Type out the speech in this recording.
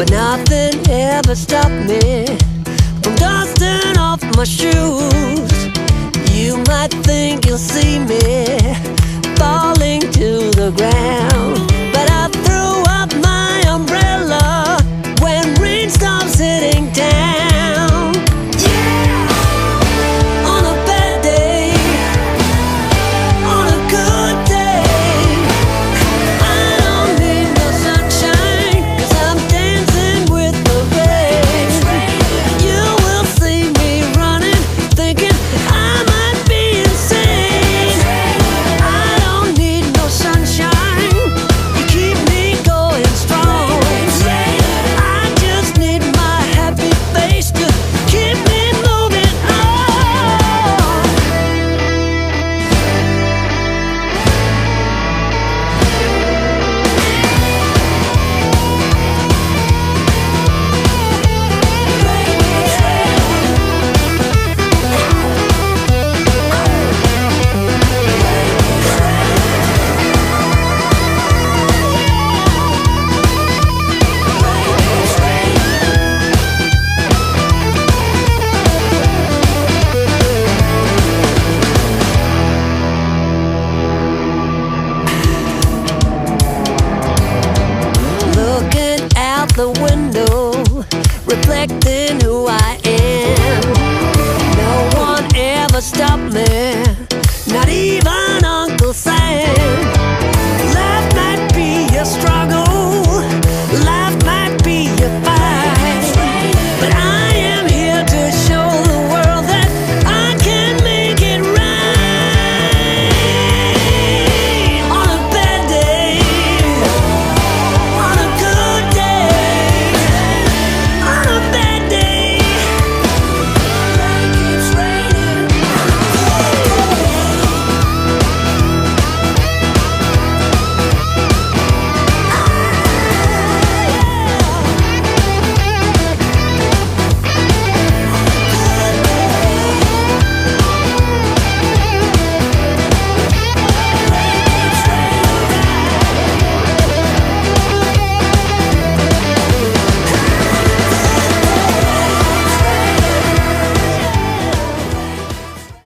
but nothing ever stopped me from dusting off my shoes. You might think you'll see me falling to the ground, but I threw up my umbrella when rain stops hitting town. Yeah! On a bad day, on a good day, I don't need no sunshine, 'cause I'm dancing with the rain. You will see me running, thinking I might be insane. I don't need no sunshine, you keep me going strong. I just need my happy face to keep me moving on. Looking out the window,